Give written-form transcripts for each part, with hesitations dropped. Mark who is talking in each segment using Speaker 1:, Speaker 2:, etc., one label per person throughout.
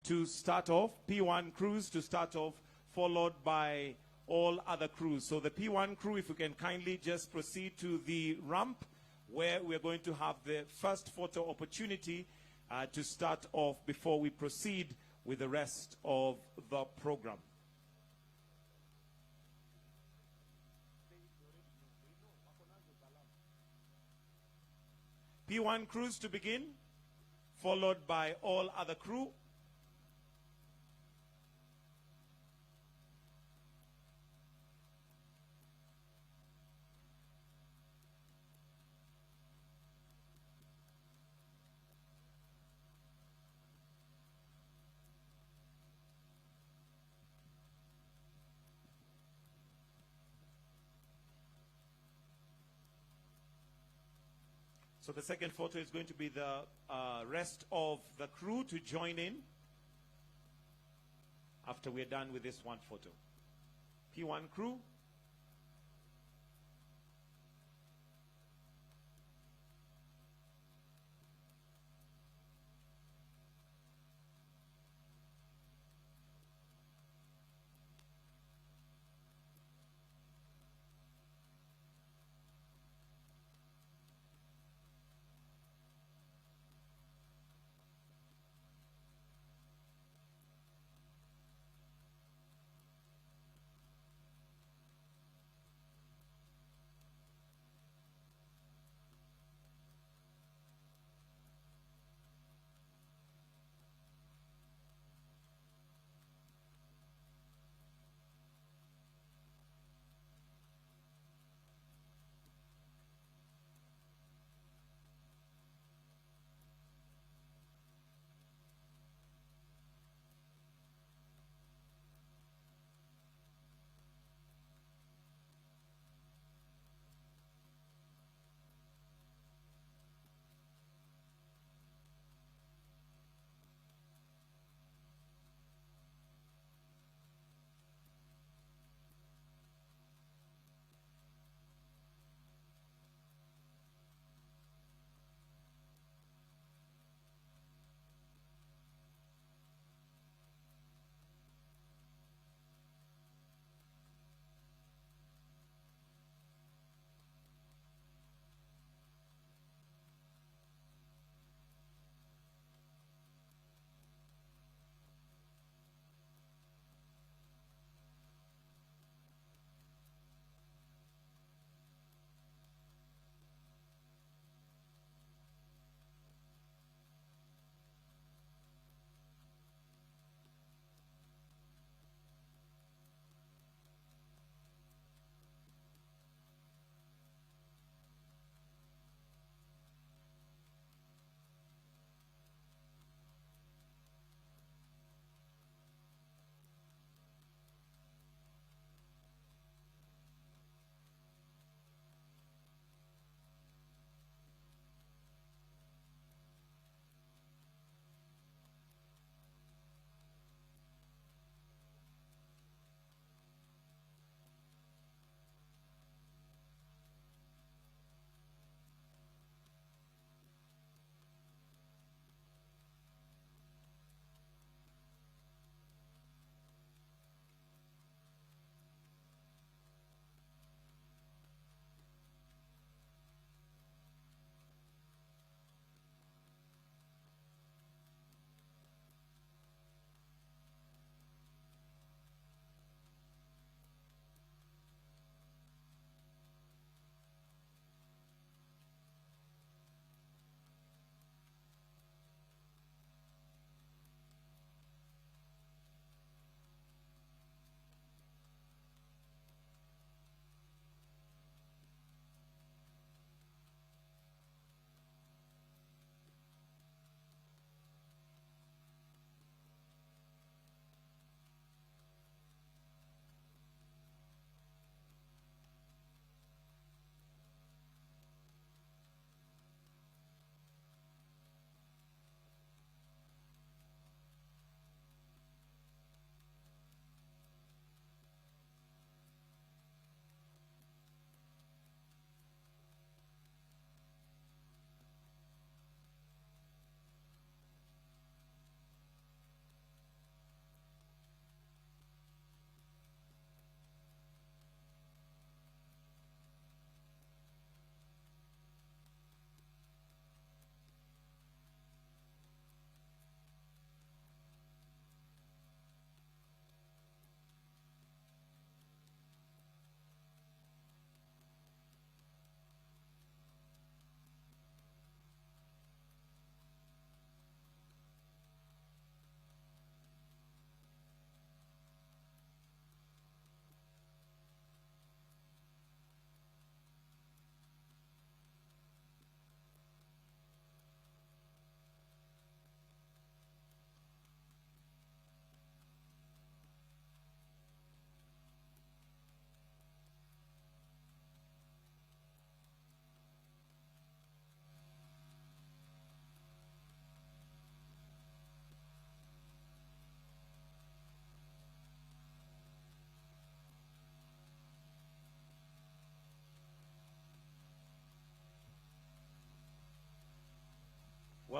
Speaker 1: to start off, P1 crews to start off, followed by all other crews. So the P1 crew, if you can kindly just proceed to the ramp where we're going to have the first photo opportunity to start off before we proceed with the rest of the program. P1 crews to begin, followed by all other crew. So the second photo is going to be the rest of the crew to join in after we're done with this one photo. P1 crew.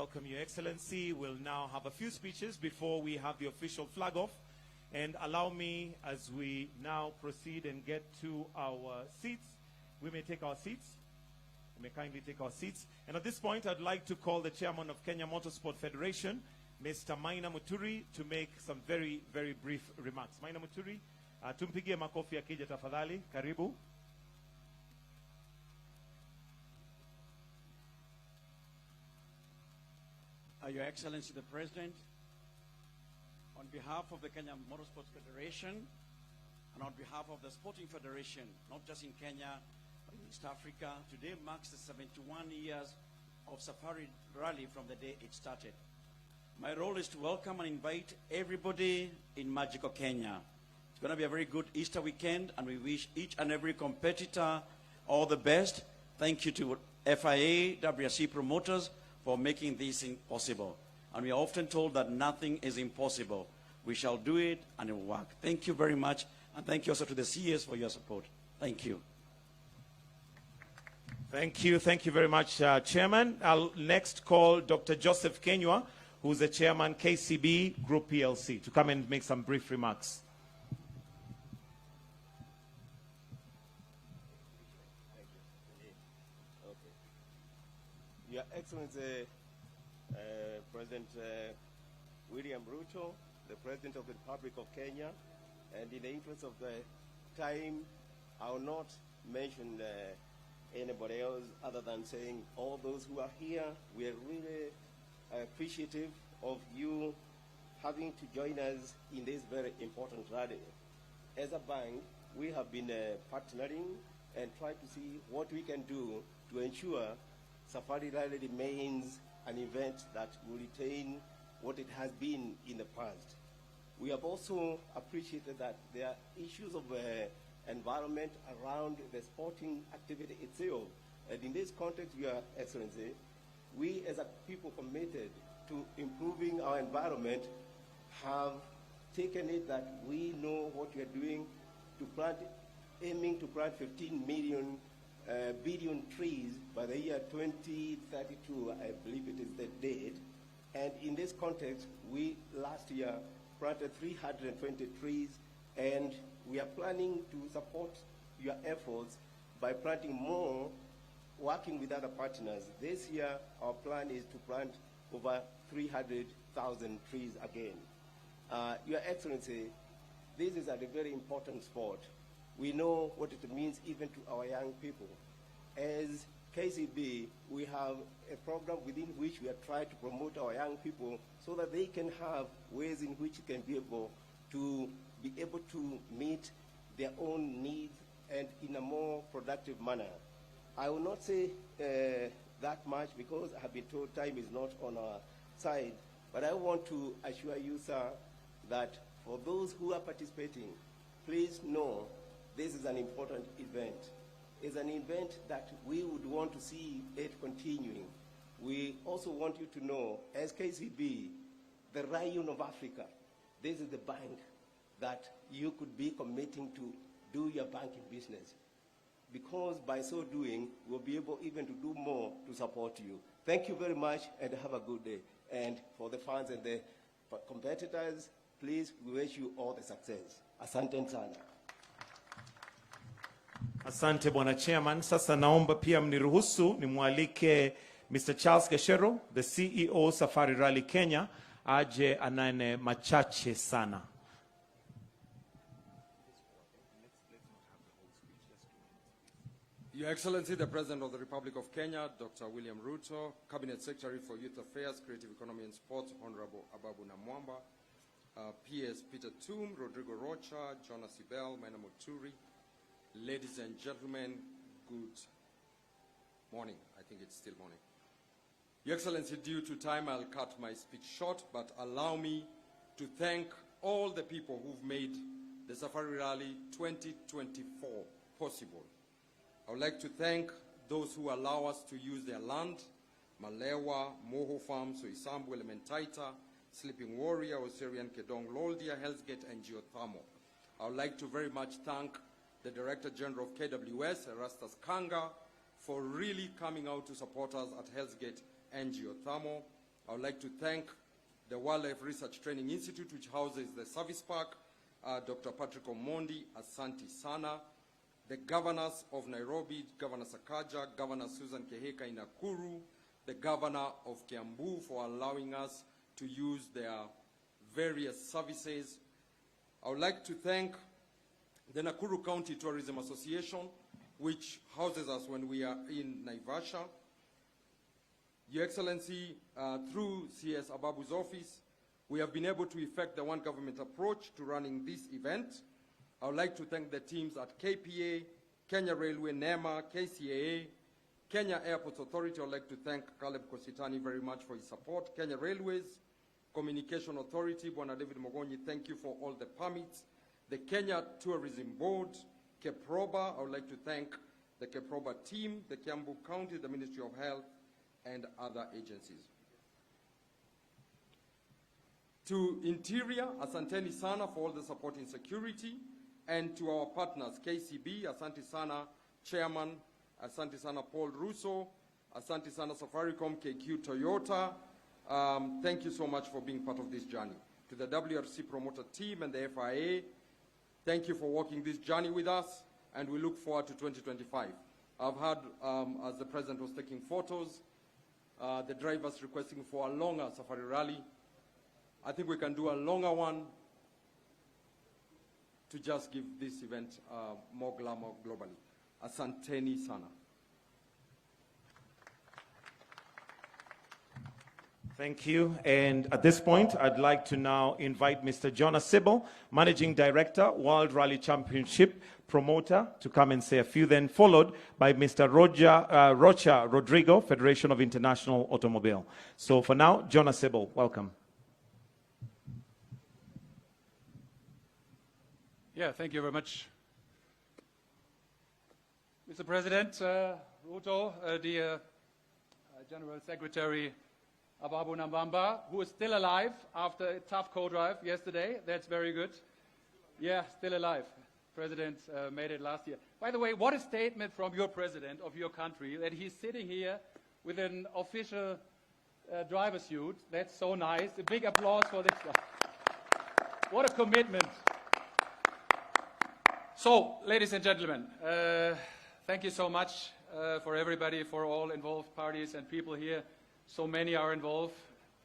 Speaker 1: welcome Your Excellency. We'll now have a few speeches before we have the official flag off. And allow me, as we now proceed and get to our seats, we may take our seats. We may kindly take our seats. And at this point, I'd like to call the chairman of Kenya Motorsport Federation, Mr. Maina Muturi, to make some very, very brief remarks. Maina Muturi, tumpigie makofi akija tafadhali. Karibu.
Speaker 2: Your Excellency the President, on behalf of the Kenya Motorsports Federation and on behalf of the Sporting Federation, not just in Kenya, but in East Africa, today marks the 71 years of Safari Rally from the day it started. My role is to welcome and invite everybody in magical Kenya. It's going to be a very good Easter weekend, and we wish each and every competitor all the best. Thank you to FIA, WRC promoters, for making this thing possible. And we are often told that nothing is impossible. We shall do it and it will work. Thank you very much. And thank you also to the CES for your support. Thank you.
Speaker 1: Thank you. Thank you very much, Chairman. I'll next call Dr. Joseph Kenywa, who's the Chairman, KCB Group PLC, to come and make some brief remarks.
Speaker 3: Your Excellency, President William Ruto, the President of the Republic of Kenya, and in the interest of the time, I will not mention anybody else other than saying all those who are here, we are really appreciative of you having to join us in this very important rally. As a bank, we have been partnering and trying to see what we can do to ensure Safari Rally remains an event that will retain what it has been in the past. We have also appreciated that there are issues of environment around the sporting activity itself. And in this context, Your Excellency, we as a people committed to improving our environment have taken it that we know what we are doing to plant, aiming to plant 15 billion trees by the year 2032, I believe it is the date. And in this context, we last year planted 320 trees, and we are planning to support your efforts by planting more, working with other partners. This year, our plan is to plant over 300,000 trees again. Your Excellency, this is a very important sport. We know what it means even to our young people. As KCB, we have a program within which we are trying to promote our young people so that they can have ways in which they can be able to meet their own needs and in a more productive manner. I will not say that much because I have been told time is not on our side, but I want to assure you, sir, that for those who are participating, please know this is an important event. It's an event that we would want to see it continuing. We also want you to know, as KCB, the Rhino of Africa, this is the bank that you could be committing to do your banking business. Because by so doing, we'll be able even to do more to support you. Thank you very much and have a good day. And for the fans and the competitors, please, we wish you all the success. Asante sana.
Speaker 1: Asante Bwana Chairman. Sasa naomba pia mniruhusu nimwalike Mr. Charles Geshero, the CEO Safari Rally Kenya, aje anane machache sana.
Speaker 4: Your Excellency, the President of the Republic of Kenya, Dr. William Ruto, Cabinet Secretary for Youth Affairs, Creative Economy and Sports, Honorable Ababu Namwamba, PS Peter Toom, Rodrigo Rocha, Jonas Ibel, Maina Muturi. Ladies and gentlemen, good morning. I think it's still morning. Your Excellency, due to time, I'll cut my speech short, but allow me to thank all the people who've made the Safari Rally 2024 possible. I would like to thank those who allow us to use their land, Malewa, Moho Farm, Soisambu, Elementaita, Sleeping Warrior, Osirian Kedong, Loldia, Hell's Gate, and Geothermal. I would like to very much thank the Director General of KWS, Erastus Kanga, for really coming out to support us at Hell's Gate and Geothermal. I would like to thank the Wildlife Research Training Institute, which houses the service park, Dr. Patrick Omondi, Asante Sana, the governors of Nairobi, Governor Sakaja, Governor Susan Keheka in Nakuru, the governor of Kiambu for allowing us to use their various services. I would like to thank the Nakuru County Tourism Association, which houses us when we are in Naivasha. Your Excellency, through CS Ababu's office, we have been able to effect the one government approach to running this event. I would like to thank the teams at KPA, Kenya Railway, NEMA, KCAA, Kenya Airports Authority. I would like to thank Caleb Kositani very much for his support. Kenya Railways, Communication Authority, Bwana David Mogonyi, thank you for all the permits. The Kenya Tourism Board, Keproba, I would like to thank the Keproba team, the Kiambu County, the Ministry of Health, and other agencies. To Interior, Asanteni Sana for all the support in security, and to our partners, KCB, Asante Sana Chairman, Asante Sana Paul Russo, Asante Sana Safaricom, KQ Toyota, thank you so much for being part of this journey. To the WRC promoter team and the FIA, thank you for walking this journey with us, and we look forward to 2025. I've heard, as the President was taking photos, the drivers requesting for a longer safari rally. I think we can do a longer one to just give this event more glamour globally. Asanteni Sana.
Speaker 1: Thank you. And at this point, I'd like to now invite Mr. Jonah Sybil, Managing Director, World Rally Championship Promoter, to come and say a few, then followed by Mr. Rocha Rodrigo, Federation of International Automobile. So for now, Jonah Sybil, welcome.
Speaker 5: Yeah, thank you very much. Mr. President, Ruto, dear General Secretary Ababu Nambamba, who is still alive after a tough co-drive yesterday. That's very good. Yeah, still alive. President made it last year. By the way, what a statement from your president of your country that he's sitting here with an official driver suit. That's so nice. A big applause for this one. What a commitment. So, ladies and gentlemen, thank you so much for everybody, for all involved parties and people here. So many are involved.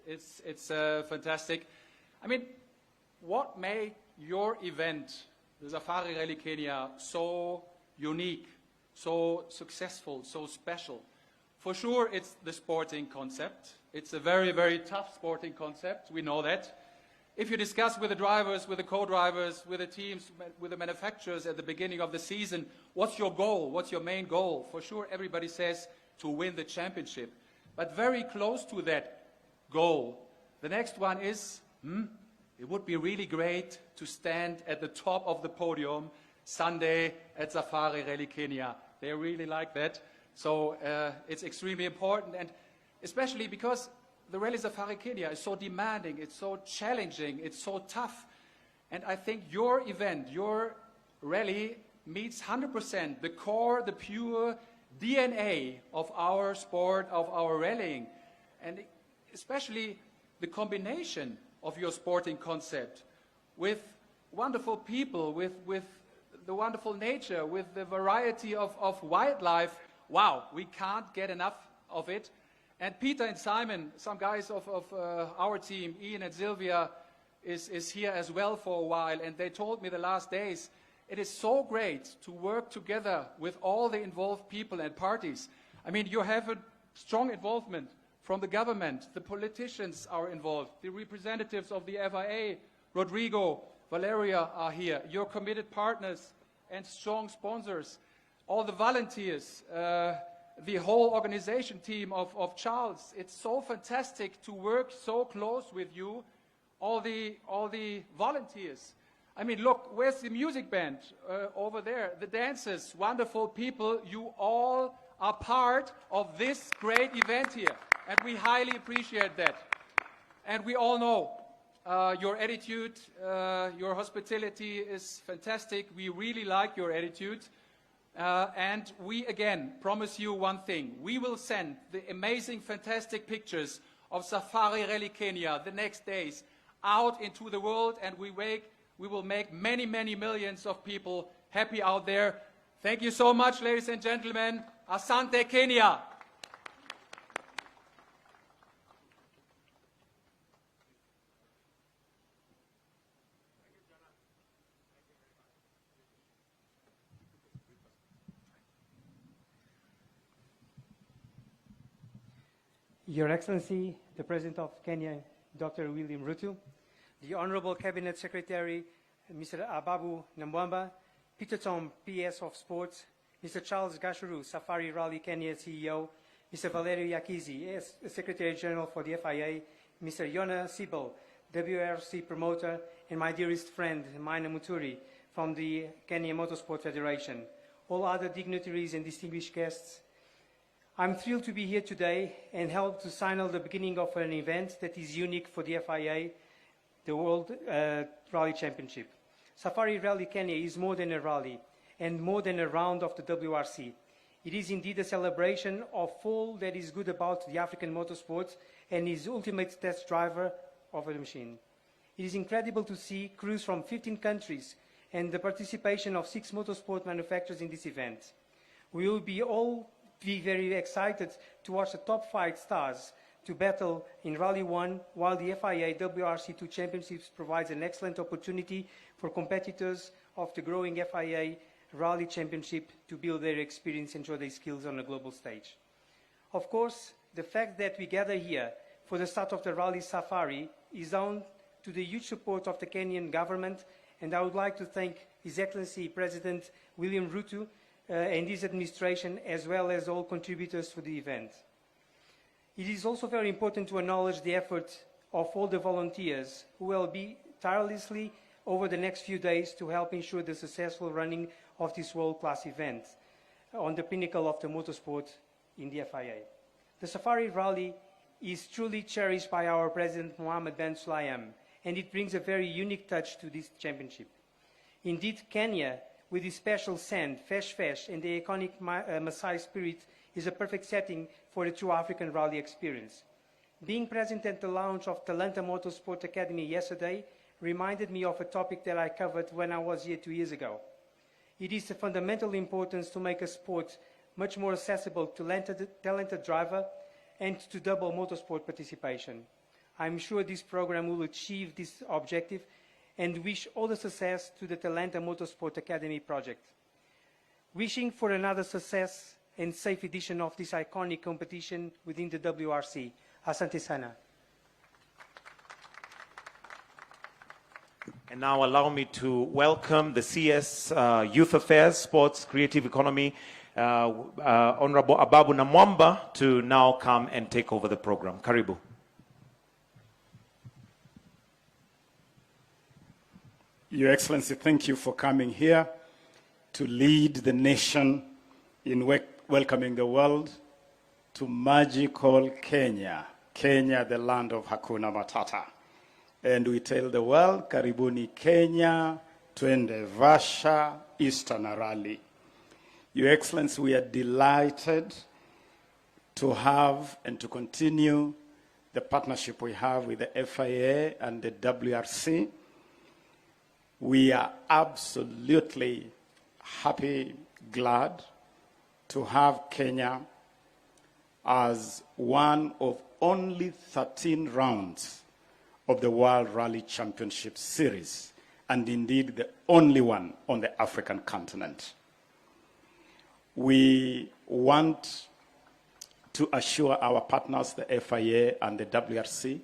Speaker 5: It's fantastic. I mean, what made your event, the Safari Rally Kenya, so unique, so successful, so special? For sure, it's the sporting concept. It's a very, very tough sporting concept. We know that. If you discuss with the drivers, with the co-drivers, with the teams, with the manufacturers at the beginning of the season, what's your goal? What's your main goal? For sure, everybody says to win the championship. But very close to that goal, the next one is, it would be really great to stand at the top of the podium Sunday at Safari Rally Kenya. They really like that. So it's extremely important, and especially because the Rally Safari Kenya is so demanding, it's so challenging, it's so tough. And I think your event, your rally, meets 100% the core, the pure DNA of our sport, of our rallying. And especially the combination of your sporting concept with wonderful people, with the wonderful nature, with the variety of wildlife. Wow, we can't get enough of it. And Peter and Simon, some guys of our team, Ian and Sylvia, is here as well for a while. And they told me the last days, it is so great to work together with all the involved people and parties. I mean, you have a strong involvement from the government. The politicians are involved. The representatives of the FIA, Rodrigo, Valeria are here. Your committed partners and strong sponsors. All the volunteers, the whole organization team of Charles. It's so fantastic to work so close with you, all the volunteers. I mean, look, where's the music band over there? The dancers, wonderful people. You all are part of this great event here, and we highly appreciate that. And we all know your attitude, your hospitality is fantastic. We really like your attitude. And we, again, promise you one thing. We will send the amazing, fantastic pictures of Safari Rally Kenya the next days out into the world, and we will make many, many millions of people happy out there. Thank you so much, ladies and gentlemen. Asante Kenya.
Speaker 6: Your Excellency, the President of Kenya, Dr. William Ruto, the Honorable Cabinet Secretary, Mr. Ababu Namwamba, Peter Tom, PS of Sports, Mr. Charles Gashuru, Safari Rally Kenya CEO, Mr. Valerio Yakizi, Secretary General for the FIA, Mr. Yona Sibel, WRC Promoter, and my dearest friend, Maina Muturi, from the Kenya Motorsport Federation, all other dignitaries and distinguished guests. I'm thrilled to be here today and help to signal the beginning of an event that is unique for the FIA, the World Rally Championship. Safari Rally Kenya is more than a rally and more than a round of the WRC. It is indeed a celebration of all that is good about the African motorsport and his ultimate test driver of a machine. It is incredible to see crews from 15 countries and the participation of 6 motorsport manufacturers in this event. We will all be very excited to watch the top 5 stars to battle in Rally 1, while the FIA WRC2 Championships provides an excellent opportunity for competitors of the growing FIA Rally Championship to build their experience and show their skills on a global stage. Of course, the fact that we gather here for the start of the Rally Safari is down to the huge support of the Kenyan government, and I would like to thank His Excellency President William Ruto and his administration, as well as all contributors to the event. It is also very important to acknowledge the effort of all the volunteers who will be tirelessly over the next few days to help ensure the successful running of this world-class event on the pinnacle of the motorsport in the FIA. The Safari Rally is truly cherished by our President Mohammed Ben Sulayem, and it brings a very unique touch to this championship. Indeed, Kenya, with its special sand, fesh, and the iconic Maasai spirit, is a perfect setting for a true African rally experience. Being present at the launch of Talanta Motorsport Academy yesterday reminded me of a topic that I covered when I was here 2 years ago. It is of fundamental importance to make a sport much more accessible to talented driver and to double motorsport participation. I'm sure this program will achieve this objective and wish all the success to the Talanta Motorsport Academy project. Wishing for another success and safe edition of this iconic competition within the WRC. Asante sana.
Speaker 1: And now allow me to welcome the CS Youth Affairs, Sports, Creative Economy, Honorable Ababu Namwamba, to now come and take over the program. Karibu.
Speaker 7: Your Excellency, thank you for coming here to lead the nation in welcoming the world to magical Kenya, Kenya, the land of Hakuna Matata. And we tell the world, Karibuni Kenya, twende Vasha, Eastern Rally. Your Excellency, we are delighted to have and to continue the partnership we have with the FIA and the WRC. We are absolutely happy, glad to have Kenya as one of only 13 rounds of the World Rally Championship Series, and indeed the only one on the African continent. We want to assure our partners, the FIA and the WRC,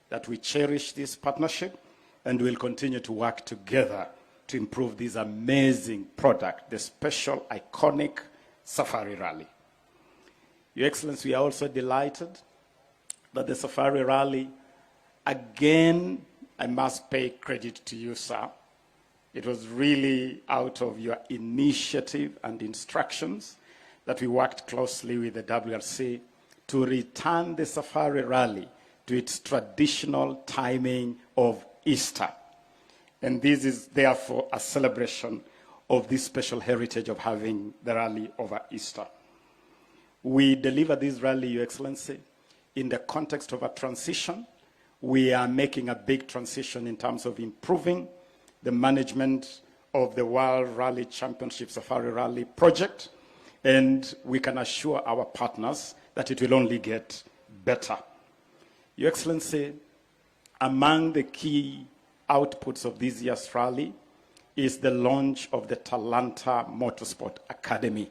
Speaker 7: that we cherish this partnership and will continue to work together to improve this amazing product, the special, iconic Safari Rally. Your Excellency, we are also delighted that the Safari Rally, again, I must pay credit to you, sir. It was really out of your initiative and instructions that we worked closely with the WRC to return the Safari Rally to its traditional timing of Easter. And this is therefore a celebration of this special heritage of having the rally over Easter. We deliver this rally, Your Excellency, in the context of a transition. We are making a big transition in terms of improving the management of the World Rally Championship Safari Rally project, and we can assure our partners that it will only get better. Your Excellency, among the key outputs of this year's rally is the launch of the Talanta Motorsport Academy.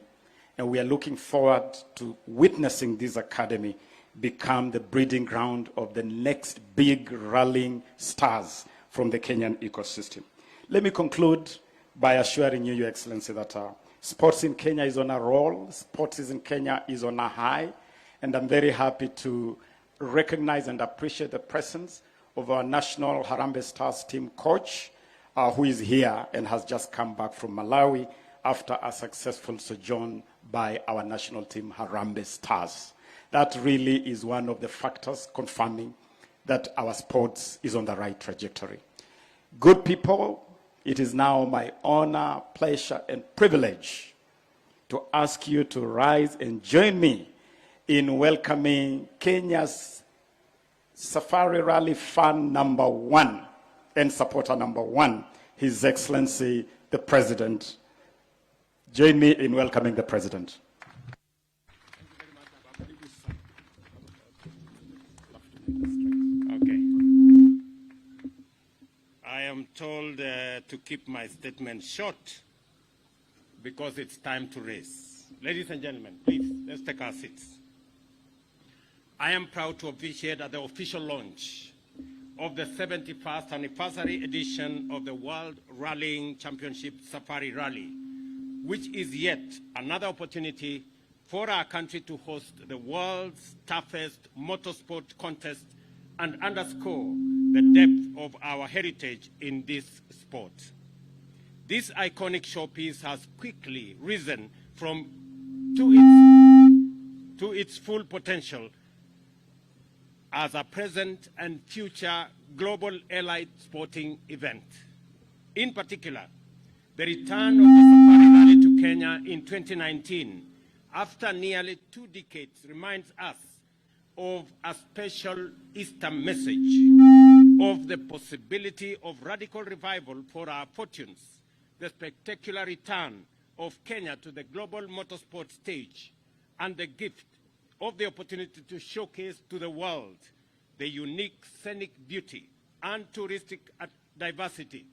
Speaker 7: And we are looking forward to witnessing this academy become the breeding ground of the next big rallying stars from the Kenyan ecosystem. Let me conclude by assuring you, Your Excellency, that sports in Kenya is on a roll, sports in Kenya is on a high, and I'm very happy to recognize and appreciate the presence of our national Harambee Stars team coach, who is here and has just come back from Malawi after a successful sojourn by our national team Harambee Stars. That really is one of the factors confirming that our sports is on the right trajectory. Good people, it is now my honor, pleasure, and privilege to ask you to rise and join me in welcoming Kenya's Safari Rally fan number 1 and supporter number 1, His Excellency, the President. Join me in welcoming the President.
Speaker 8: Okay. I am told to keep my statement short because it's time to race. Ladies and gentlemen, please, let's take our seats. I am proud to officiate at the official launch of the 71st anniversary edition of the World Rallying Championship Safari Rally, which is yet another opportunity for our country to host the world's toughest motorsport contest and underscore the depth of our heritage in this sport. This iconic showpiece has quickly risen to its full potential as a present and future global allied sporting event. In particular, the return of the Safari Rally to Kenya in 2019, after nearly 2 decades, reminds us of a special Easter message of the possibility of radical revival for our fortunes, the spectacular return of Kenya to the global motorsport stage, and the gift of the opportunity to showcase to the world the unique scenic beauty and touristic diversity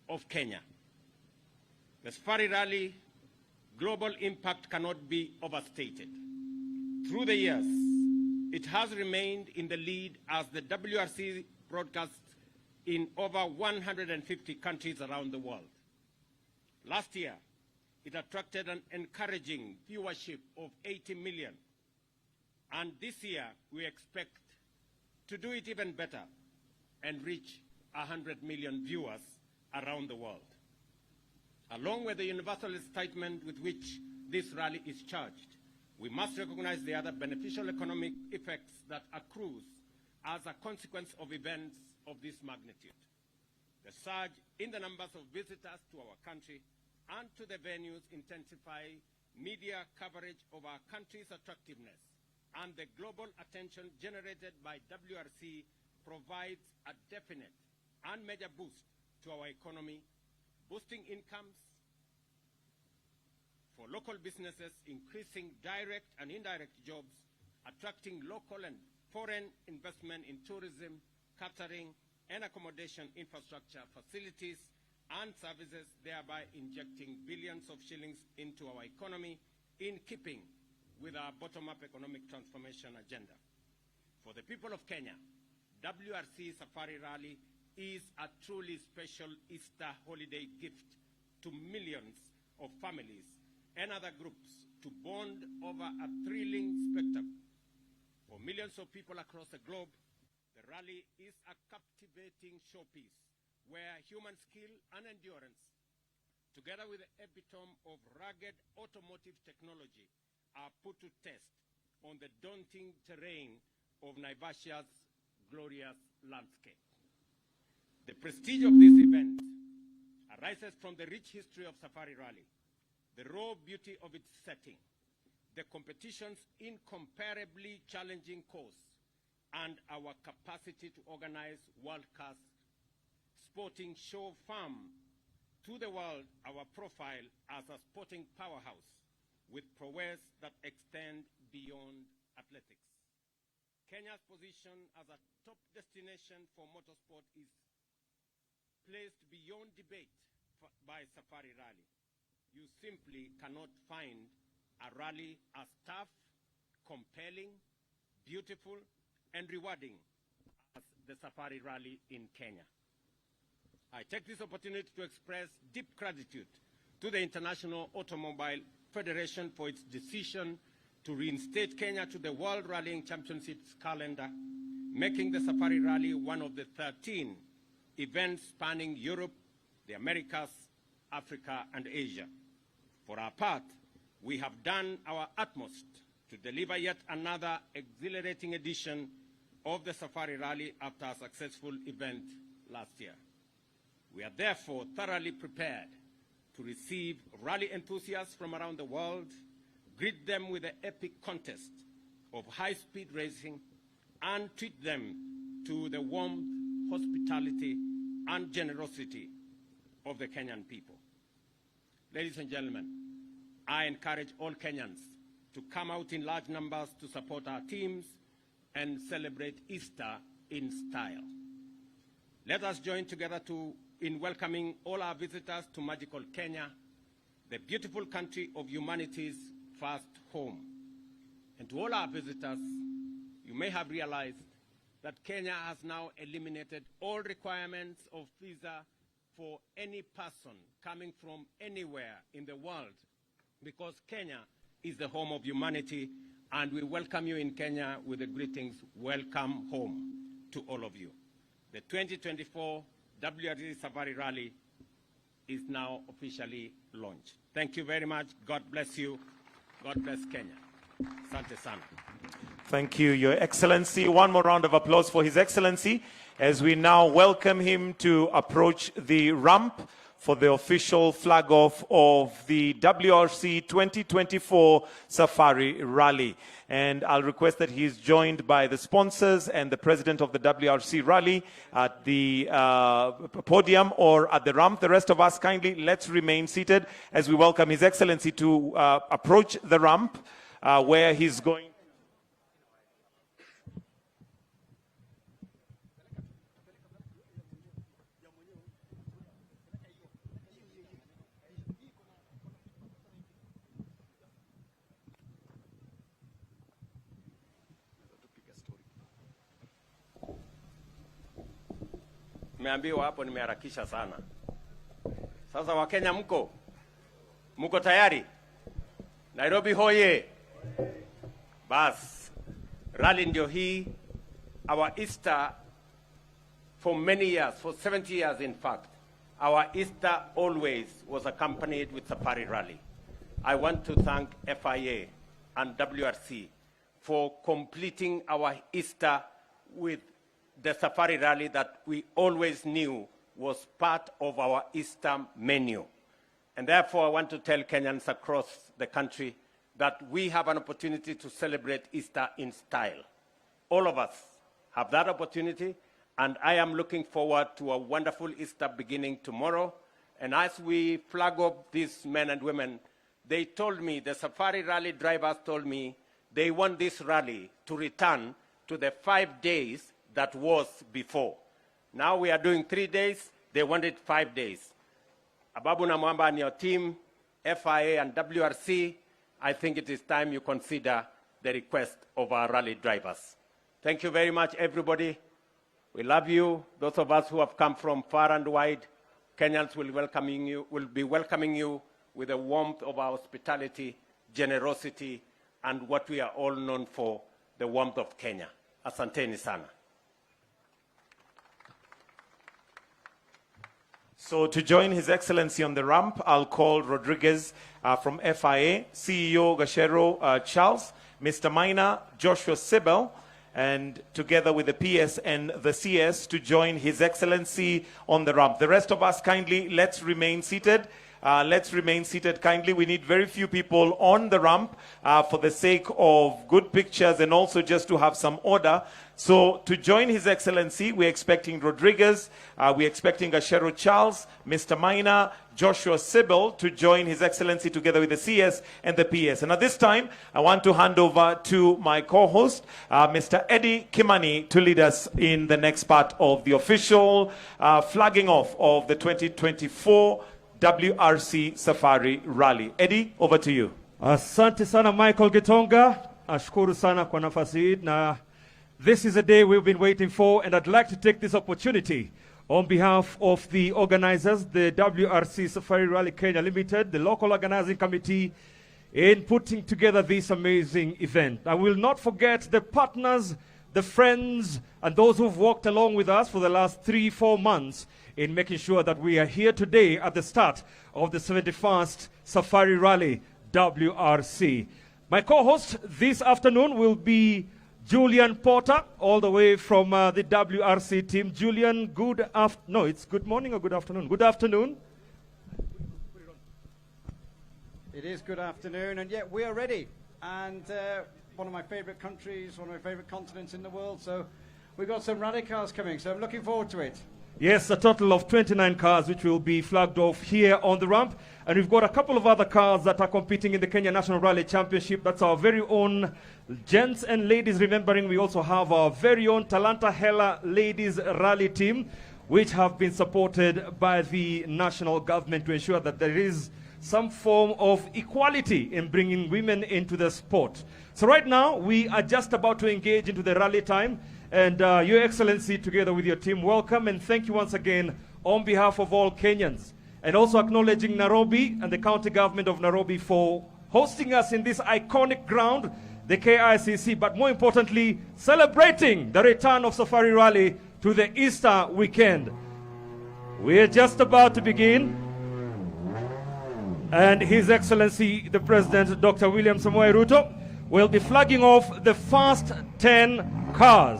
Speaker 8: of Kenya. The Safari Rally global impact cannot be overstated. Through the years, it has remained in the lead as the WRC broadcasts in over 150 countries around the world. Last year, it attracted an encouraging viewership of 80 million. And this year, we expect to do it even better and reach 100 million viewers around the world. Along with the universal excitement with which this rally is charged, we must recognize the other beneficial economic effects that accrues as a consequence of events of this magnitude. The surge in the numbers of visitors to our country and to the venues intensify media coverage of our country's attractiveness, and the global attention generated by WRC provides a definite and major boost to our economy, boosting incomes for local businesses, increasing direct and indirect jobs, attracting local and foreign investment in tourism, catering, and accommodation infrastructure, facilities, and services, thereby injecting billions of shillings into our economy in keeping with our bottom-up economic transformation agenda. For the people of Kenya, WRC Safari Rally is a truly special Easter holiday gift to millions of families and other groups to bond over a thrilling spectacle. For millions of people across the globe, the rally is a captivating showpiece where human skill and endurance, together with the epitome of rugged automotive technology, are put to test on the daunting terrain of Naivasha's glorious landscape. The prestige of this event arises from the rich history of Safari Rally, the raw beauty of its setting, the competition's incomparably challenging course, and our capacity to organize world-class sporting show firm to the world our profile as a sporting powerhouse with prowess that extend beyond athletics. Kenya's position as a top destination for motorsport is placed beyond debate by Safari Rally. You simply cannot find a rally as tough, compelling, beautiful, and rewarding as the Safari Rally in Kenya. I take this opportunity to express deep gratitude to the International Automobile Federation for its decision to reinstate Kenya to the World Rallying Championships calendar, making the Safari Rally one of the 13 events spanning Europe, the Americas, Africa, and Asia. For our part, we have done our utmost to deliver yet another exhilarating edition of the Safari Rally after a successful event last year. We are therefore thoroughly prepared to receive rally enthusiasts from around the world, greet them with the epic contest of high-speed racing, and treat them to the warmth, hospitality, and generosity of the Kenyan people. Ladies and gentlemen, I encourage all Kenyans to come out in large numbers to support our teams and celebrate Easter in style. Let us join together in welcoming all our visitors to magical Kenya, the beautiful country of humanity's first home. And to all our visitors, you may have realized that Kenya has now eliminated all requirements of visa for any person coming from anywhere in the world, because Kenya is the home of humanity, and we welcome you in Kenya with the greetings, welcome home to all of you. The 2024 WRC Safari Rally is now officially launched. Thank you very much. God bless you. God bless Kenya. Asante sana.
Speaker 1: Thank you, Your Excellency. One more round of applause for His Excellency as we now welcome him to approach the ramp for the official flag off of the WRC 2024 Safari Rally. And I'll request that he is joined by the sponsors and the president of the WRC Rally at the podium or at the ramp. The rest of us, kindly, let's remain seated as we welcome His Excellency to approach the ramp where he's going.
Speaker 8: Nimeambiwa hapo nimeharakisha sana. Sasa Wakenya mko tayari? Nairobi hoye. Bas, rally ndio hii. Our Easter for many years, for 70 years in fact, our Easter always was accompanied with Safari Rally. I want to thank FIA and WRC for completing our Easter with the Safari Rally that we always knew was part of our Easter menu. And therefore, I want to tell Kenyans across the country that we have an opportunity to celebrate Easter in style. All of us have that opportunity, and I am looking forward to a wonderful Easter beginning tomorrow. And as we flag up these men and women, they told me, the Safari Rally drivers told me, they want this rally to return to the 5 days that was before. Now we are doing 3 days, they wanted 5 days. Ababu na Mwamba and your team, FIA and WRC, I think it is time you consider the request of our rally drivers. Thank you very much, everybody. We love you. Those of us who have come from far and wide, Kenyans will be welcoming you with the warmth of our hospitality, generosity, and what we are all known for, the warmth of Kenya. Asanteni sana.
Speaker 1: So to join His Excellency on the ramp, I'll call Rodriguez from FIA, CEO Gashero Charles, Mr. Minor, Joshua Sibel, and together with the PS and the CS to join His Excellency on the ramp. The rest of us, kindly, let's remain seated let's remain seated kindly. We need very few people on the ramp for the sake of good pictures and also just to have some order. So to join His Excellency, we're expecting Rodriguez, we're expecting Ashero Charles, Mr. Maina, Joshua Sybil to join His Excellency together with the CS and the PS. And at this time, I want to hand over to my co-host, Mr. Eddie Kimani, to lead us in the next part of the official flagging off of the 2024 WRC Safari Rally. Eddie, over to you.
Speaker 9: Asante sana Michael Gitonga. Ashukuru sana kwa nafasi hii na this is a day we've been waiting for, and I'd like to take this opportunity on behalf of the organizers, the WRC Safari Rally Kenya Limited, the local organizing committee, in putting together this amazing event. I will not forget the partners, the friends, and those who've walked along with us for the last 3-4 months in making sure that we are here today at the start of the 71st Safari Rally WRC. My co-host this afternoon will be Julian Porter, all the way from the WRC team. Julian, it's good morning or good afternoon? Good afternoon.
Speaker 2: It is good afternoon, and yet we are ready. And one of my favorite countries, one of my favorite continents in the world. So we've got some rally cars coming, so I'm looking forward to it.
Speaker 9: Yes, a total of 29 cars which will be flagged off here on the ramp. And we've got a couple of other cars that are competing in the Kenya National Rally Championship. That's our very own gents and ladies. Remembering we also have our very own Talanta Hela Ladies Rally Team, which have been supported by the national government to ensure that there is some form of equality in bringing women into the sport. So right now, we are just about to engage into the rally time. And Your Excellency, together with your team, welcome and thank you once again on behalf of all Kenyans. And also acknowledging Nairobi and the county government of Nairobi for hosting us in this iconic ground, the KICC, but more importantly, celebrating the return of Safari Rally to the Easter weekend. We're just about to begin. And His Excellency, the President, Dr. William Ruto, will be flagging off the first 10 cars.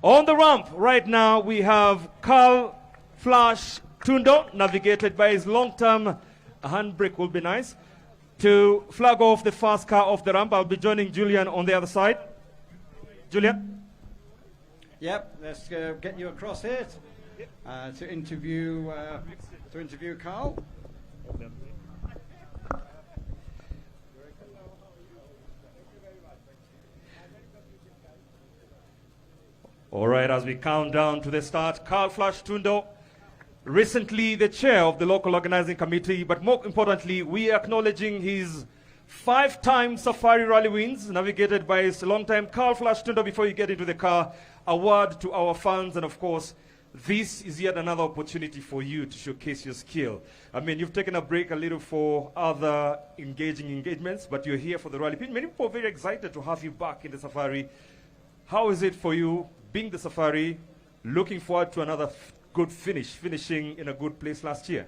Speaker 9: On the ramp right now, we have Carl Flash Tundo, navigated by his long-term handbrake will be nice, to flag off the first car off the ramp. I'll be joining Julian on the other side. Julian?
Speaker 2: Yep, let's get you across here to interview Carl.
Speaker 9: All right, as we count down to the start, Carl Flash Tundo, recently the chair of the local organizing committee, but more importantly, we are acknowledging his 5-time Safari Rally wins, navigated by his long-time Carl Flash Tundo. Before you get into the car, a word to our fans, and of course, this is yet another opportunity for you to showcase your skill. I mean, you've taken a break a little for other engagements, but you're here for the rally. Many people are very excited to have you back in the Safari. How is it for you being the Safari, looking forward to another good finishing in a good place last year?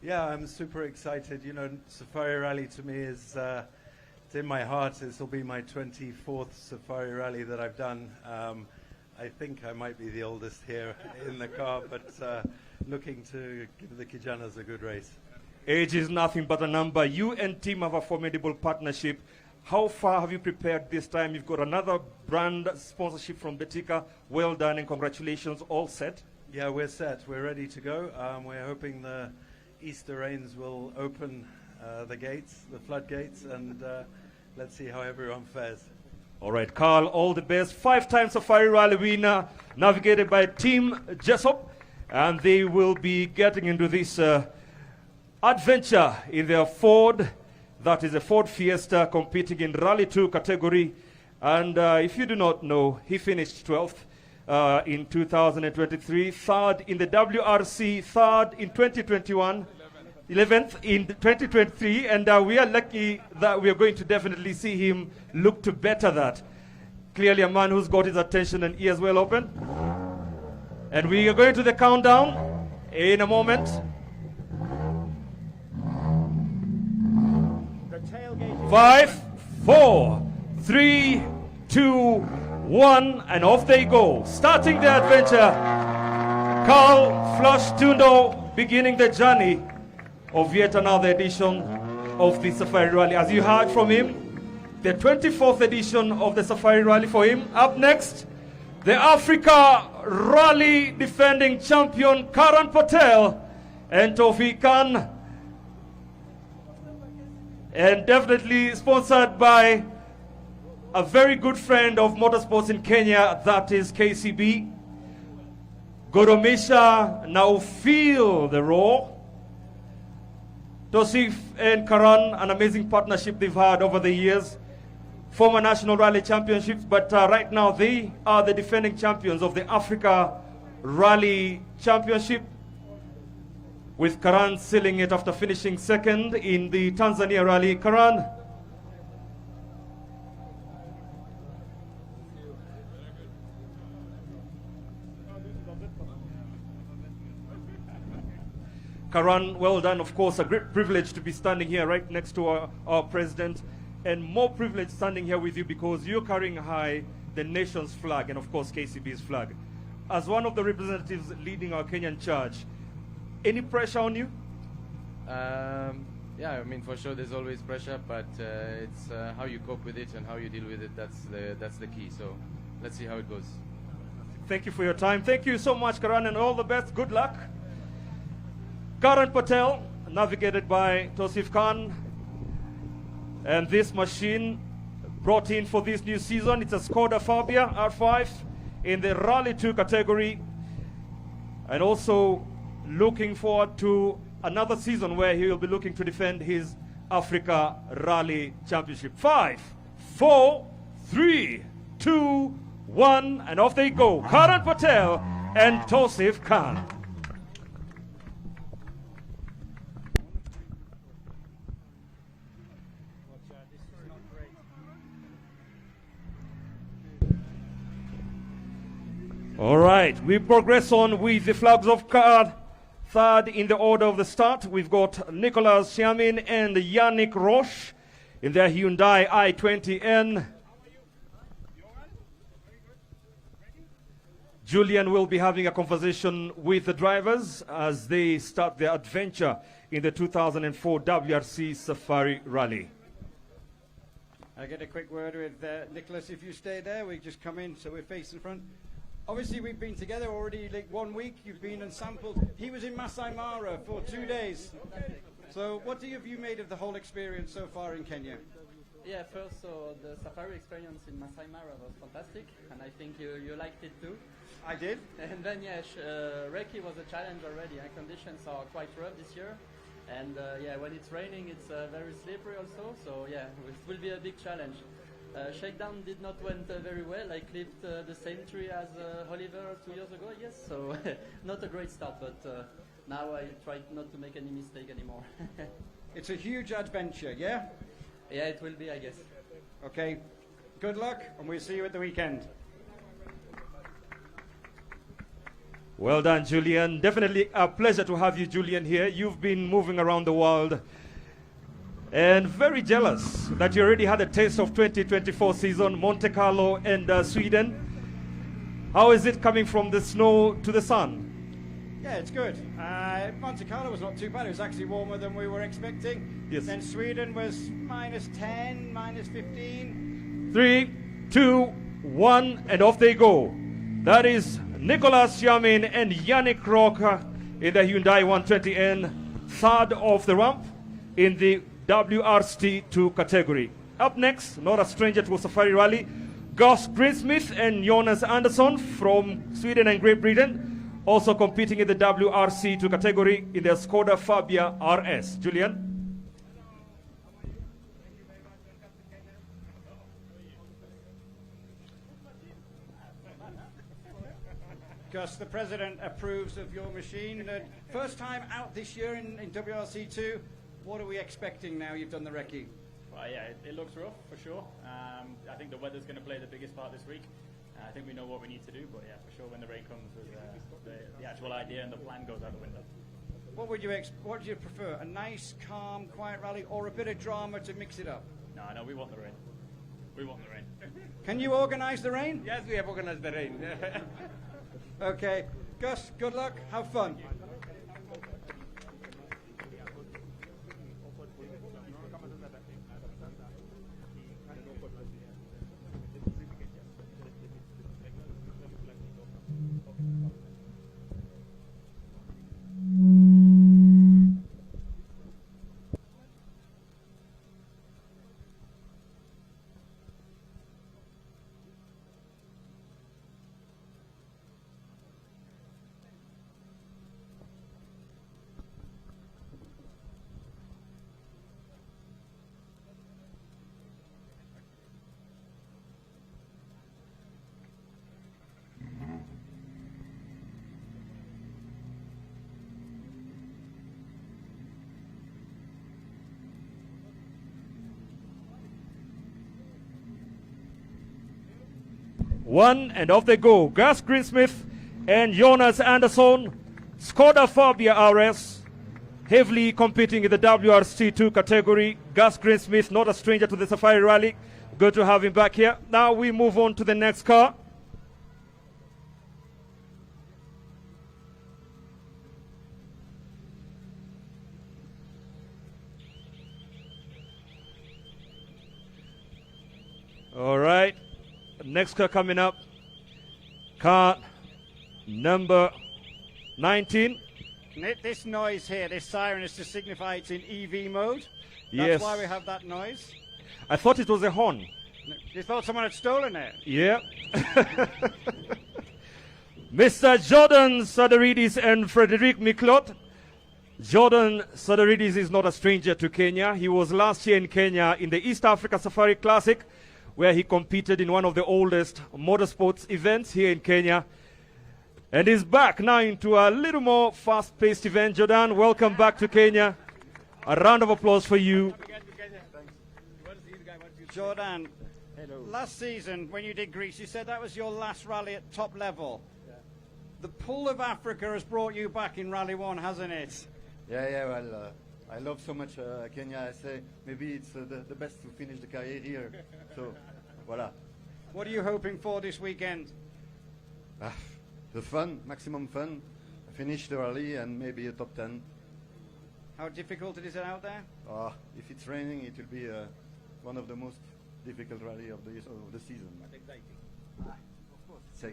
Speaker 10: Yeah, I'm super excited. You know, Safari Rally to me is, it's in my heart. This will be my 24th Safari Rally that I've done. I think I might be the oldest here in the car, but looking to give the Kijanas a good race.
Speaker 9: Age is nothing but a number. You and team have a formidable partnership. How far have you prepared this time? You've got another brand sponsorship from Betika. Well done and congratulations. All set?
Speaker 10: Yeah, we're set. We're ready to go. We're hoping the Easter rains will open the gates, the floodgates, and let's see how everyone fares.
Speaker 9: All right, Carl, all the best. 5-time Safari Rally winner, navigated by Team Jessop. And they will be getting into this adventure in their Ford. That is a Ford Fiesta competing in Rally 2 category. And if you do not know, he finished 12th in 2023, 3rd in the WRC, 3rd in 2021, 11th in 2023. And we are lucky that we are going to definitely see him look to better that. Clearly a man who's got his attention and ears well open. And we are going to the countdown in a moment. 5, 4, 3, 2, 1, and off they go. Starting the adventure, Carl Flash Tundo beginning the journey of yet another edition of the Safari Rally. As you heard from him, the 24th edition of the Safari Rally for him. Up next, the Africa Rally defending champion Karan Patel and Tawfiq Khan, and definitely sponsored by a very good friend of motorsports in Kenya, that is KCB. Goromisha, now feel the roar. Tosif and Karan, an amazing partnership they've had over the years. Former National Rally Championships, but right now they are the defending champions of the Africa Rally Championship, with Karan sealing it after finishing second in the Tanzania Rally. Karan. Karan, well done. Of course, a great privilege to be standing here right next to our president, and more privilege standing here with you because you're carrying high the nation's flag and, of course, KCB's flag. As one of the representatives leading our Kenyan charge, any pressure on you?
Speaker 11: Yeah, I mean, for sure there's always pressure, but it's how you cope with it and how you deal with it. That's the key. So let's see how it goes.
Speaker 9: Thank you for your time. Thank you so much, Karan, and all the best. Good luck. Karan Patel, navigated by Tosif Khan. And this machine brought in for this new season, it's a Skoda Fabia R5 in the Rally 2 category. And also looking forward to another season where he will be looking to defend his Africa Rally Championship. 5, 4, 3, 2, 1, and off they go. Karan Patel and Tosif Khan. All right, we progress on with the flags of card. Third in the order of the start, we've got Nicolas Siamin and Yannick Roche in their Hyundai i20N. Julian will be having a conversation with the drivers as they start their adventure in the 2004 WRC Safari Rally.
Speaker 2: I'll get a quick word with Nicholas. If you stay there, we just come in so we're facing front. Obviously, we've been together already like 1 week. You've been and sampled. He was in Masai Mara for 2 days. So what have you made of the whole experience so far in Kenya?
Speaker 12: Yeah, first, so the safari experience in Masai Mara was fantastic, and I think you liked it too.
Speaker 2: I did.
Speaker 12: And then, yeah, Recce was a challenge already. Conditions are quite rough this year. And yeah, when it's raining, it's very slippery also. So yeah, it will be a big challenge. Shakedown did not went very well. I clipped the same tree as Oliver 2 years ago, yes. So not a great start, but now I try not to make any mistake anymore.
Speaker 2: It's a huge adventure, yeah?
Speaker 12: Yeah, it will be, I guess.
Speaker 2: Okay, good luck, and we'll see you at the weekend.
Speaker 9: Well done, Julian. Definitely a pleasure to have you, Julian, here. You've been moving around the world and very jealous that you already had a taste of 2024 season, Monte Carlo and Sweden. How is it coming from the snow to the sun?
Speaker 2: Yeah, it's good. Monte Carlo was not too bad. It was actually warmer than we were expecting.
Speaker 9: Yes.
Speaker 2: Then Sweden was -10, -15.
Speaker 9: 3, 2, 1, and off they go. That is Nicolas Siamin and Yannick Roche in the Hyundai 120N, third off the ramp in the WRC2 category. Up next, not a stranger to a Safari Rally, Gus Greensmith and Jonas Andersson from Sweden and Great Britain, also competing in the WRC2 category in their Skoda Fabia RS. Julian?
Speaker 2: Gus, the President approves of your machine. First time out this year in WRC2. What are we expecting now you've done the recce?
Speaker 13: Well, yeah, it looks rough for sure. I think the weather's going to play the biggest part this week. I think we know what we need to do, but yeah, for sure when the rain comes, the actual idea and the plan goes out the window.
Speaker 2: What would you prefer? A nice, calm, quiet rally, or a bit of drama to mix it up?
Speaker 13: No, we want the rain. We want the rain.
Speaker 2: Can you organise the rain?
Speaker 13: Yes, we have organised the rain.
Speaker 2: Okay, Gus, good luck. Have fun.
Speaker 9: 1, and off they go. Gus Greensmith and Jonas Anderson, Skoda Fabia RS, heavily competing in the WRC2 category. Gus Greensmith, not a stranger to the Safari Rally. Good to have him back here. Now we move on to the next car. All right, next car coming up, car number 19.
Speaker 14: This noise here, this siren, is to signify it's in EV mode.
Speaker 9: Yes.
Speaker 14: That's why we have that noise.
Speaker 9: I thought it was a horn.
Speaker 14: You thought someone had stolen it?
Speaker 9: Yeah. Mr. Jordan Sadaridis and Frederic Miklot. Jordan Sadaridis is not a stranger to Kenya. He was last year in Kenya in the East Africa Safari Classic, where he competed in one of the oldest motorsports events here in Kenya. And he's back now into a little more fast-paced event. Jordan, welcome back to Kenya. A round of applause for you.
Speaker 14: Jordan, last season when you did Greece, you said that was your last rally at top level. Yeah. The pull of Africa has brought you back in Rally 1, hasn't it?
Speaker 15: Yeah, well, I love so much Kenya. I say maybe it's the best to finish the career here. So, voila.
Speaker 14: What are you hoping for this weekend?
Speaker 15: The fun, maximum fun. Finish the rally and maybe a top 10.
Speaker 14: How difficult is it out there?
Speaker 15: If it's raining, it will be one of the most difficult rally of the season.
Speaker 14: Exciting.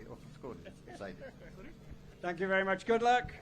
Speaker 15: Of course, it's exciting.
Speaker 14: Thank you very much. Good luck.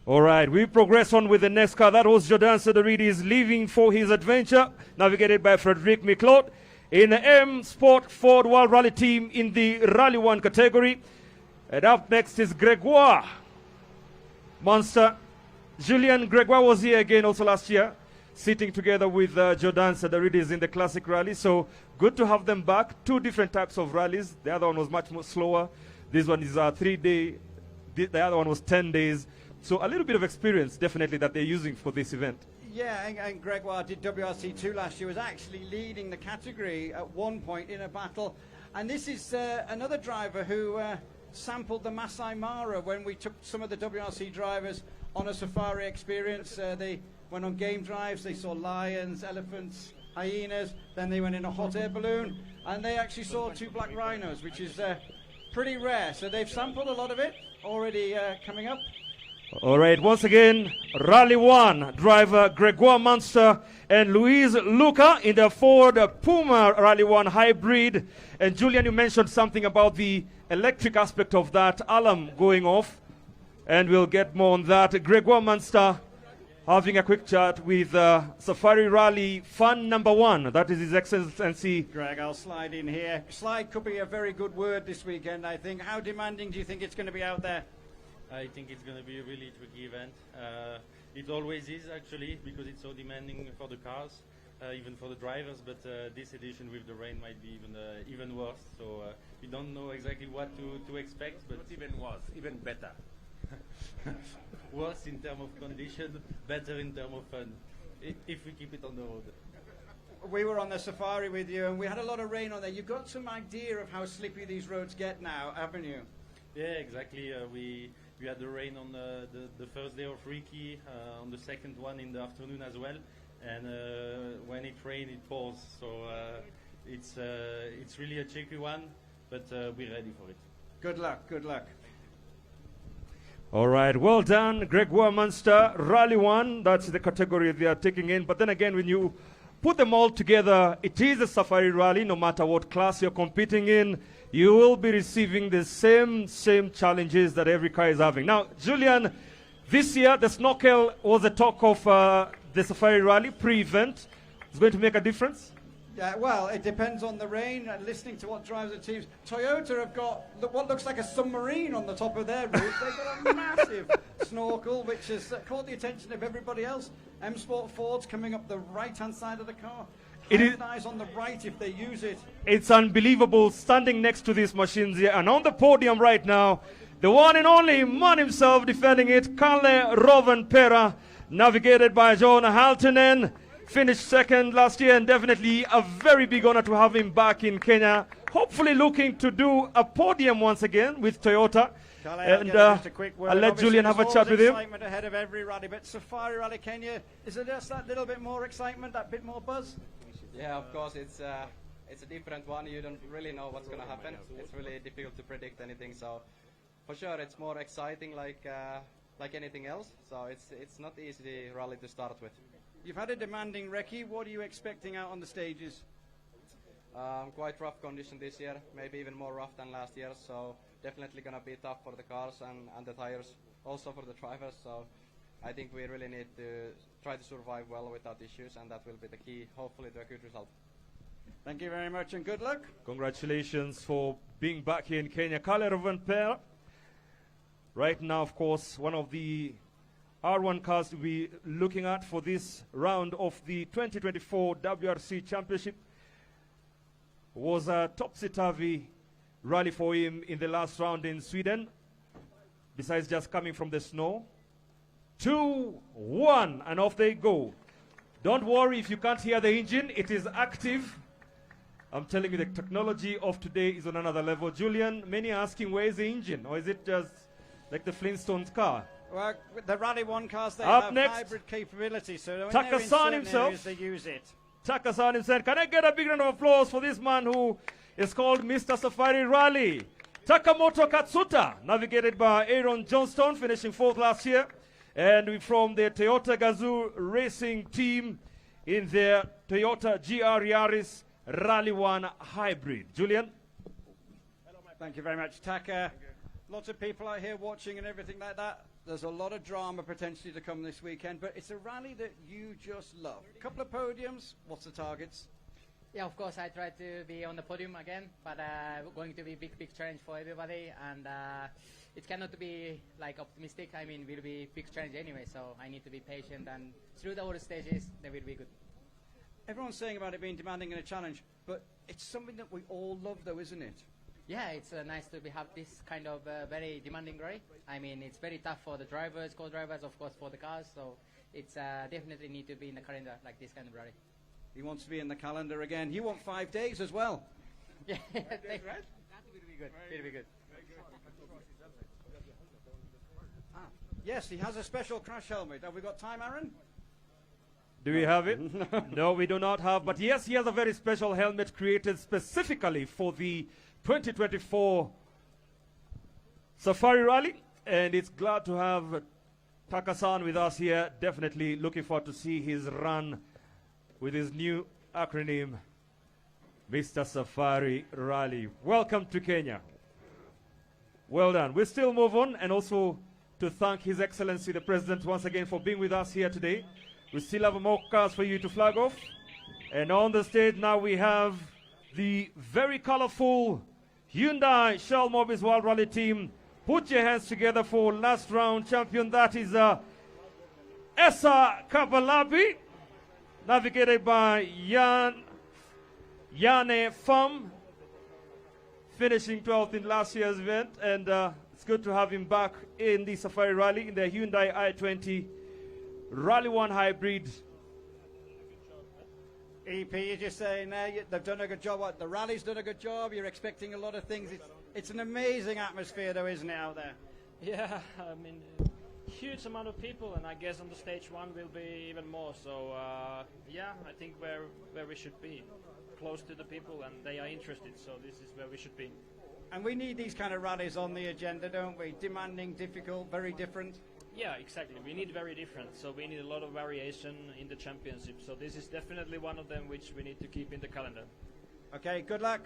Speaker 9: All right, we progress on with the next car. That was Jordan Sadaridis leaving for his adventure, navigated by Frederic Miklot in the M Sport Ford World Rally Team in the Rally 1 category. And up next is Gregoire Monster. Julien Gregoire was here again also last year, sitting together with Jordan Sadaridis in the Classic Rally. So good to have them back. Two different types of rallies. The other one was much more slower. This one is a 3-day. The other one was 10 days. So a little bit of experience, definitely, that they're using for this event.
Speaker 14: Yeah, and Gregoire did WRC2 last year, was actually leading the category at one point in a battle. And this is another driver who sampled the Masai Mara when we took some of the WRC drivers on a safari experience. They went on game drives, they saw lions, elephants, hyenas, then they went in a hot air balloon, and they actually saw 2 black rhinos, which is pretty rare. So they've sampled a lot of it already coming up.
Speaker 9: All right, once again, Rally 1 driver Gregoire Monster and Luis Luca in the Ford Puma Rally 1 hybrid. And Julian, you mentioned something about the electric aspect of that alarm going off, and we'll get more on that. Gregoire Monster having a quick chat with Safari Rally fan number 1. That is His Excellency.
Speaker 14: Greg, I'll slide in here. Slide could be a very good word this weekend, I think. How demanding do you think it's going to be out there?
Speaker 16: I think it's going to be a really tricky event. It always is, actually, because it's so demanding for the cars, even for the drivers. But this edition with the rain might be even worse. So we don't know exactly what to expect. But
Speaker 8: not even worse, even better.
Speaker 16: Worse in terms of condition, better in terms of fun, if we keep it on the road.
Speaker 14: We were on the safari with you, and we had a lot of rain on there. You've got some idea of how slippy these roads get now, haven't you?
Speaker 16: Yeah, exactly. We had the rain on the first day of Riki, on the second one in the afternoon as well, and when it rains, it pours. So it's really a tricky one, but we're ready for it.
Speaker 14: Good luck. Good luck.
Speaker 9: All right, well done, Gregoire Monster, Rally 1. That's the category they are taking in. But then again, when you put them all together, it is a safari rally. No matter what class you're competing in, you will be receiving the same challenges that every car is having. Now, Julian, this year the snorkel was the talk of the safari rally pre-event. It's going to make a difference?
Speaker 14: Yeah, well, it depends on the rain and listening to what drives the teams. Toyota have got what looks like a submarine on the top of their roof. They've got a massive snorkel, which has caught the attention of everybody else. M Sport Ford's coming up the right-hand side of the car.
Speaker 9: It is
Speaker 14: eyes on the right if they use it.
Speaker 9: It's unbelievable standing next to these machines here. And on the podium right now, the one and only man himself defending it, Kalle Rovanperä, navigated by John Haltonen. Finished second last year, and definitely a very big honor to have him back in Kenya. Hopefully looking to do a podium once again with Toyota. And
Speaker 14: just a quick word.
Speaker 9: I'll let
Speaker 14: Obviously,
Speaker 9: Julian have a
Speaker 14: there's
Speaker 9: chat with him.
Speaker 14: excitement ahead of every rally, but Safari Rally Kenya, is there just that little bit more excitement, that bit more buzz?
Speaker 17: Yeah, of course, it's a different one. You don't really know what's going to happen. It's really difficult to predict anything. So for sure, it's more exciting, like anything else. So it's not easy rally to start with.
Speaker 14: You've had a demanding recce. What are you expecting out on the stages?
Speaker 17: Quite rough condition this year, maybe even more rough than last year. So definitely going to be tough for the cars and the tires, also for the drivers. So I think we really need to try to survive well without issues, and that will be the key, hopefully, to a good result.
Speaker 14: Thank you very much, and good luck.
Speaker 9: Congratulations for being back here in Kenya. Kalle Rovanperä, right now, of course, one of the R1 cars to be looking at for this round of the 2024 WRC Championship. Was a topsy-turvy rally for him in the last round in Sweden, besides just coming from the snow. 2-1, and off they go. Don't worry if you can't hear the engine, it is active. I'm telling you, the technology of today is on another level. Julian, many are asking, where is the engine? Or is it just like the Flintstones car?
Speaker 14: Well, with the Rally 1 cars, they
Speaker 9: Up
Speaker 14: have
Speaker 9: next,
Speaker 14: hybrid capability, so when
Speaker 9: Taka-san
Speaker 14: they're in certain
Speaker 9: himself.
Speaker 14: areas, they use it.
Speaker 9: Taka-san himself. Can I get a big round of applause for this man who is called Mr. Safari Rally? Takamoto Katsuta, navigated by Aaron Johnston, finishing fourth last year. And from the Toyota Gazoo Racing team in their Toyota GR Yaris Rally 1 Hybrid. Julian?
Speaker 14: Thank you very much, Taka. Lots of people out here watching and everything like that. There's a lot of drama potentially to come this weekend, but it's a rally that you just love. A couple of podiums. What's the targets?
Speaker 18: Yeah, of course, I try to be on the podium again, but going to be big challenge for everybody, and it cannot be like optimistic. I mean, will be big challenge anyway, so I need to be patient, and through the other stages, they will be good.
Speaker 14: Everyone's saying about it being demanding and a challenge, but it's something that we all love, though, isn't it?
Speaker 18: Yeah, it's nice to have this kind of very demanding rally. I mean, it's very tough for the drivers, co-drivers, of course, for the cars. So it's definitely need to be in the calendar like this kind of rally.
Speaker 14: He wants to be in the calendar again. You want 5 days as well.
Speaker 18: Yeah, right? That will be good. Will be good.
Speaker 14: Yes, he has a special crash helmet. Have we got time, Aaron?
Speaker 9: Do we have it? No, we do not have. But yes, he has a very special helmet created specifically for the 2024 Safari Rally. And it's glad to have Taka-san with us here. Definitely looking forward to see his run with his new acronym, Mr. Safari Rally. Welcome to Kenya. Well done. We'll still move on, and also to thank His Excellency the President once again for being with us here today. We still have more cars for you to flag off. And on the stage now we have the very colorful Hyundai Shell Mobis World Rally team. Put your hands together for last round champion. That is Esa Kabalabi, navigated by Yane Pham, finishing 12th in last year's event. And it's good to have him back in the Safari Rally in the Hyundai i20 Rally 1 Hybrid.
Speaker 14: EP, you're just saying they've done a good job. The rally's done a good job. You're expecting a lot of things. It's an amazing atmosphere, though, isn't it, out there?
Speaker 19: Yeah, I mean, huge amount of people, and I guess on the stage one will be even more. So, yeah, I think where we should be, close to the people, and they are interested. So this is where we should be.
Speaker 14: And we need these kind of rallies on the agenda, don't we? Demanding, difficult, very different.
Speaker 19: Yeah, exactly. We need very different. So we need a lot of variation in the championship. So this is definitely one of them which we need to keep in the calendar.
Speaker 14: Okay, good luck.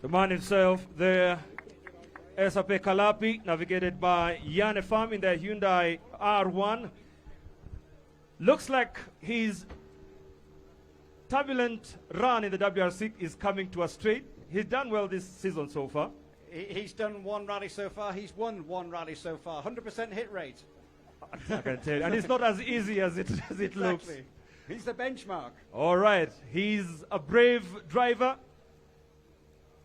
Speaker 9: The man himself there, Esa Kalapi, navigated by Yane Pham in the Hyundai R1. Looks like he's turbulent run in the WRC is coming to a straight. He's done well this season so far.
Speaker 14: He's done one rally so far. He's won one rally so far. 100% hit rate.
Speaker 9: I can tell you. And it's not as easy as it looks.
Speaker 14: Exactly. He's the benchmark.
Speaker 9: All right. He's a brave driver,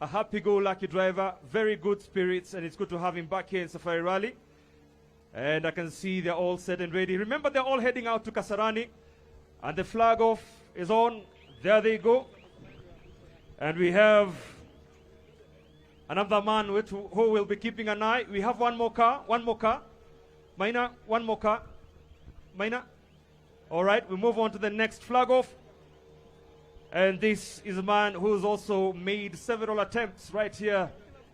Speaker 9: a happy-go-lucky driver, very good spirits, and it's good to have him back here in Safari Rally. And I can see they're all set and ready. Remember, they're all heading out to Kasarani, and the flag off is on. There they go. And we have another man who will be keeping an eye. We have one more car. Maina, one more car. Maina. All right, we move on to the next flag off. And this is a man who's also made several attempts right here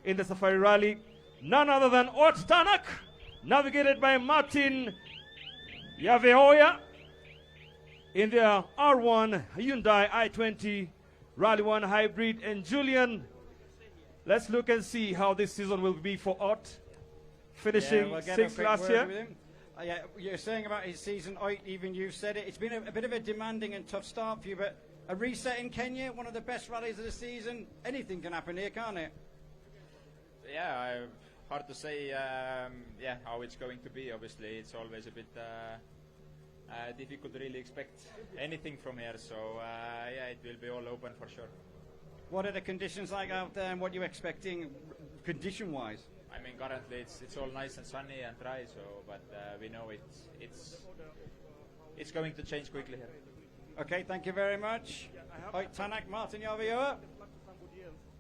Speaker 9: in the Safari Rally. None other than Ot Tanak, navigated by Martin Yaveoya in their R1 Hyundai i20 Rally 1 Hybrid. And Julian, let's look and see how this season will be for Ot, finishing
Speaker 14: we'll get
Speaker 9: 6th
Speaker 14: a quick
Speaker 9: last
Speaker 14: word
Speaker 9: year.
Speaker 14: with him. Yeah, you're saying about his season, even you've said it. It's been a bit of a demanding and tough start for you, but a reset in Kenya, one of the best rallies of the season. Anything can happen here, can't it?
Speaker 20: Yeah, hard to say how it's going to be. Obviously, it's always a bit difficult to really expect anything from here. So, it will be all open for sure.
Speaker 14: What are the conditions like out there, and what are you expecting condition-wise?
Speaker 20: I mean, currently it's all nice and sunny and dry. So, but we know it's going to change quickly here.
Speaker 14: Okay, thank you very much. Tanak, Martin Yavioa.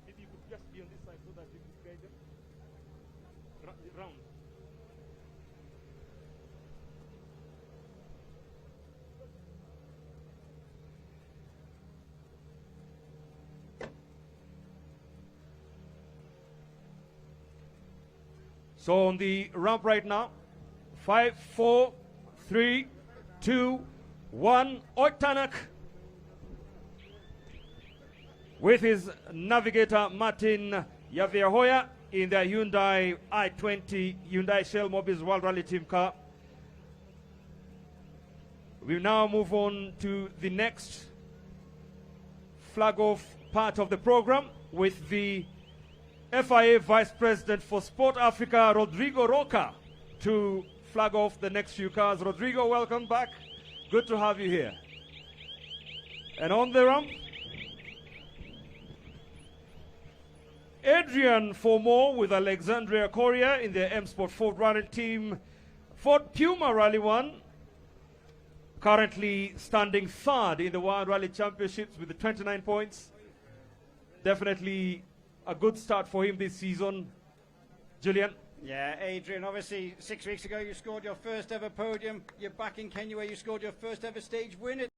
Speaker 9: If you could just be on this side so that you could guide them round. So on the ramp right now, 5, 4, 3, 2, 1. Oitanak with his navigator Martin Yavehoya in their Hyundai i20 Hyundai Shell Mobis World Rally Team car. We now move on to the next flag off part of the program with the FIA Vice President for Sport Africa, Rodrigo Roca, to flag off the next few cars. Rodrigo, welcome back. Good to have you here. And on the ramp, Adrian Formore with Alexandria Correa in their M Sport Ford Rally Team. Ford Puma Rally 1, currently standing third in the World Rally Championships with the 29 points. Definitely a good start for him this season. Julian?
Speaker 14: Yeah, Adrian, obviously 6 weeks ago you scored your first ever podium. You're back in Kenya where you scored your first ever stage win.